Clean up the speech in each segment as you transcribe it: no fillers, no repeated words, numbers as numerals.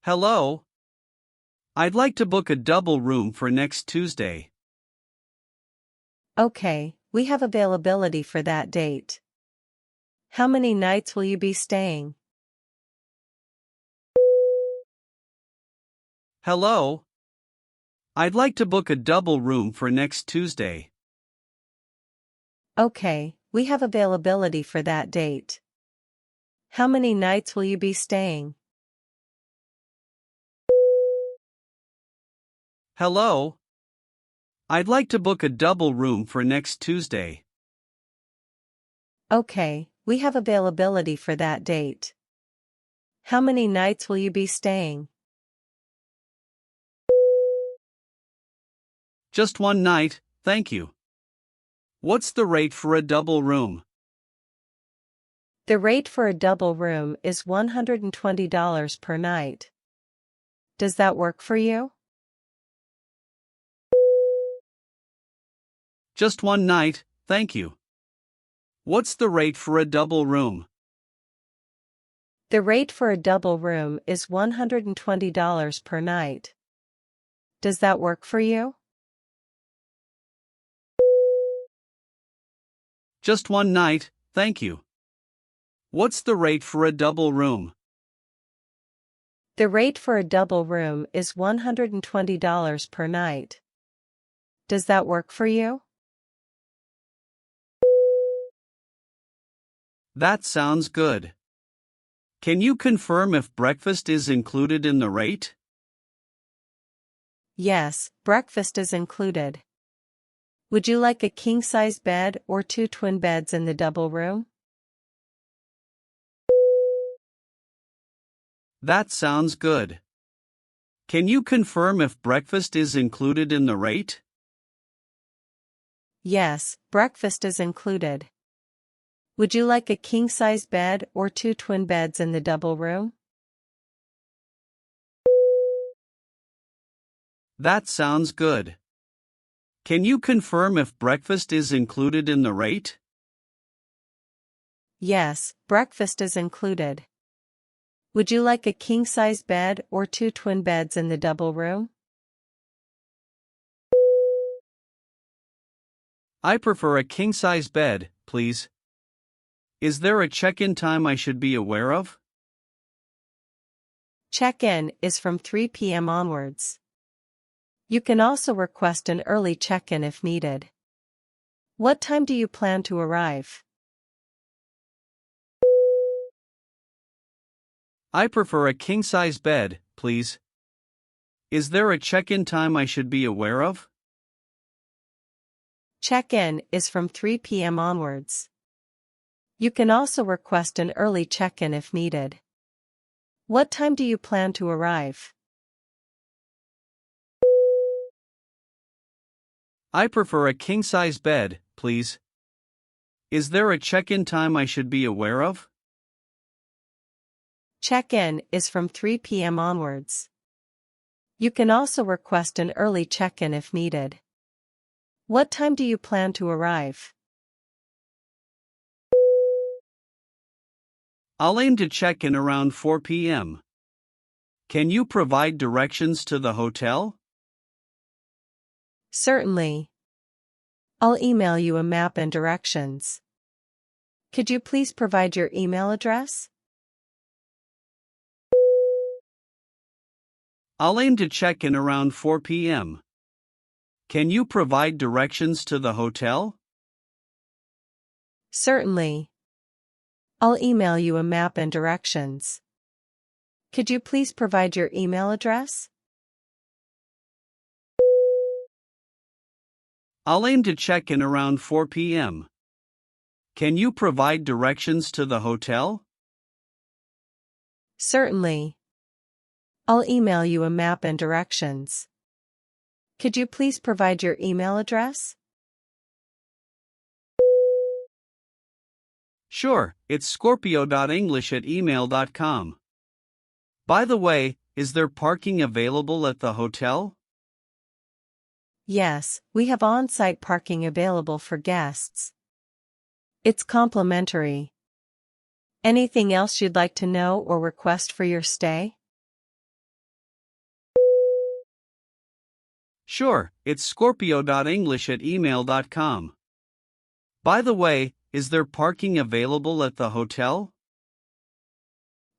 Hello. I'd like to book a double room for next Tuesday. Okay, we have availability for that date. How many nights will you be staying? Hello. I'd like to book a double room for next Tuesday. Okay, we have availability for that date. How many nights will you be staying? Hello. I'd like to book a double room for next Tuesday. Okay, we have availability for that date. How many nights will you be staying? Just one night, thank you. What's the rate for a double room? The rate for a double room is $120 per night. Does that work for you? Just one night, thank you. What's the rate for a double room? The rate for a double room is $120 per night. Does that work for you? Just one night, thank you. What's the rate for a double room? The rate for a double room is $120 per night. Does that work for you? That sounds good. Can you confirm if breakfast is included in the rate? Yes, breakfast is included. Would you like a king-size bed or 2 twin beds in the double room? That sounds good. Can you confirm if breakfast is included in the rate? Yes, breakfast is included. Would you like a king-size bed or 2 twin beds in the double room? That sounds good. Can you confirm if breakfast is included in the rate? Yes, breakfast is included. Would you like a king-size bed or 2 twin beds in the double room? I prefer a king-size bed, please. Is there a check-in time I should be aware of? Check-in is from 3 p.m. onwards. You can also request an early check-in if needed. What time do you plan to arrive? I prefer a king-size bed, please. Is there a check-in time I should be aware of? Check-in is from 3 p.m. onwards. You can also request an early check-in if needed. What time do you plan to arrive? I prefer a king-size bed, please. Is there a check-in time I should be aware of? Check-in is from 3 p.m. onwards. You can also request an early check-in if needed. What time do you plan to arrive? I'll aim to check in around 4 p.m. Can you provide directions to the hotel? Certainly. I'll email you a map and directions. Could you please provide your email address? I'll aim to check in around 4 p.m. Can you provide directions to the hotel? Certainly. I'll email you a map and directions. Could you please provide your email address? I'll aim to check in around 4 p.m. Can you provide directions to the hotel? Certainly. I'll email you a map and directions. Could you please provide your email address? Sure, it's scorpio.english@email.com. By the way, is there parking available at the hotel? Yes, we have on-site parking available for guests. It's complimentary. Anything else you'd like to know or request for your stay? Sure, it's scorpio.english@email.com. By the way, is there parking available at the hotel?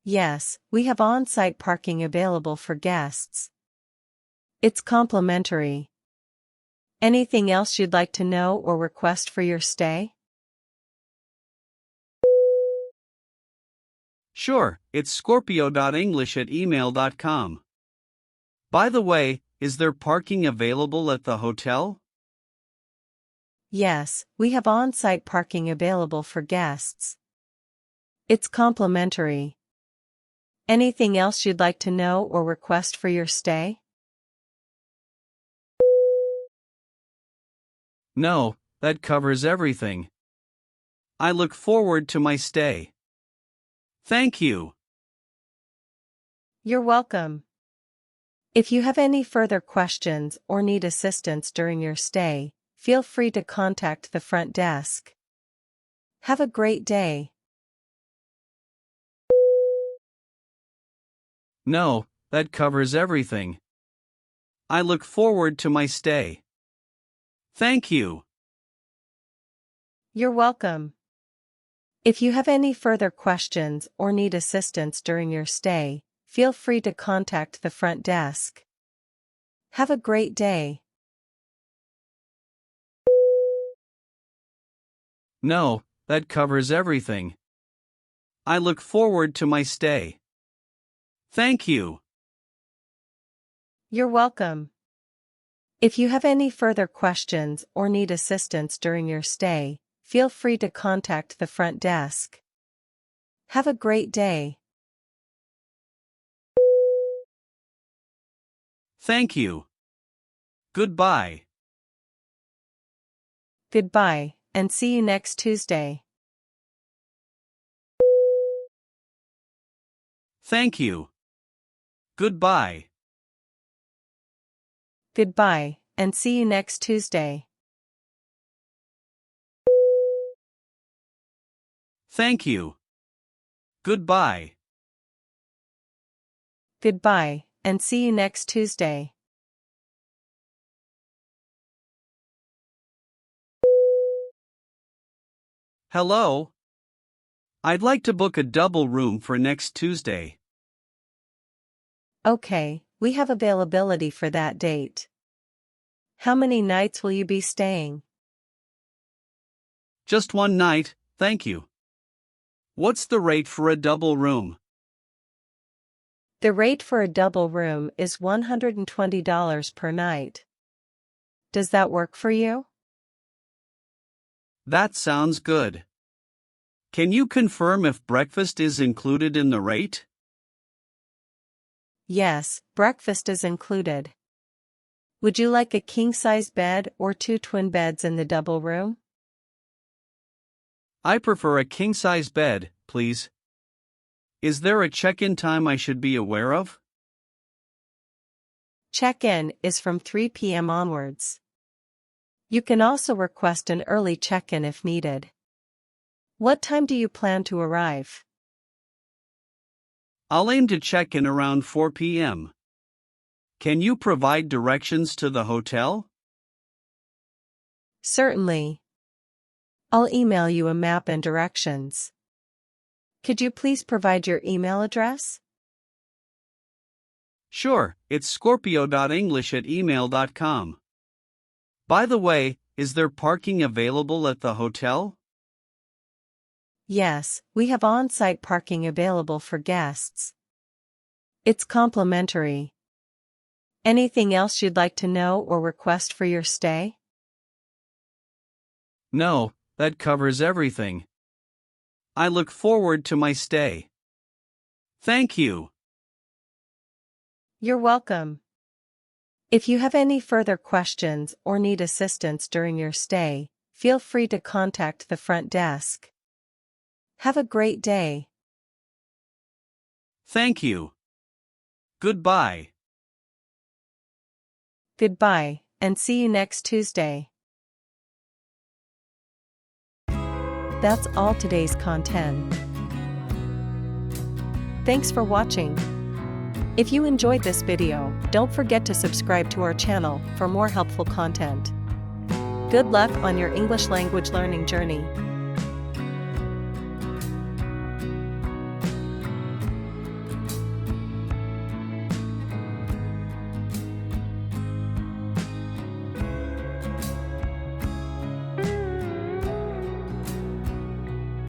Yes, we have on-site parking available for guests. It's complimentary. Anything else you'd like to know or request for your stay? Sure, it's scorpio.english@email.com. By the way, is there parking available at the hotel? Yes, we have on-site parking available for guests. It's complimentary. Anything else you'd like to know or request for your stay? No, that covers everything. I look forward to my stay. Thank you. You're welcome. If you have any further questions or need assistance during your stay, feel free to contact the front desk. Have a great day. No, that covers everything. I look forward to my stay. Thank you. You're welcome. If you have any further questions or need assistance during your stay, feel free to contact the front desk. Have a great day. No, that covers everything. I look forward to my stay. Thank you. You're welcome. If you have any further questions or need assistance during your stay, feel free to contact the front desk. Have a great day. Thank you. Goodbye. Goodbye, and see you next Tuesday. Thank you. Goodbye. Goodbye, and see you next Tuesday. Thank you. Goodbye. Goodbye, and see you next Tuesday. Hello. I'd like to book a double room for next Tuesday. Okay, we have availability for that date. How many nights will you be staying? Just one night, thank you. What's the rate for a double room? The rate for a double room is $120 per night. Does that work for you? That sounds good. Can you confirm if breakfast is included in the rate? Yes, breakfast is included. Would you like a king-size bed or 2 twin beds in the double room? I prefer a king-size bed, please. Is there a check-in time I should be aware of? Check-in is from 3 p.m. onwards. You can also request an early check-in if needed. What time do you plan to arrive? I'll aim to check in around 4 p.m. Can you provide directions to the hotel? Certainly. I'll email you a map and directions. Could you please provide your email address? Sure, it's scorpio.english@email.com. By the way, is there parking available at the hotel? Yes, we have on-site parking available for guests. It's complimentary. Anything else you'd like to know or request for your stay? No, that covers everything. I look forward to my stay. Thank you. You're welcome. If you have any further questions or need assistance during your stay, feel free to contact the front desk. Have a great day. Thank you. Goodbye. Goodbye, and see you next Tuesday. That's all today's content. Thanks for watching. If you enjoyed this video, don't forget to subscribe to our channel for more helpful content. Good luck on your English language learning journey.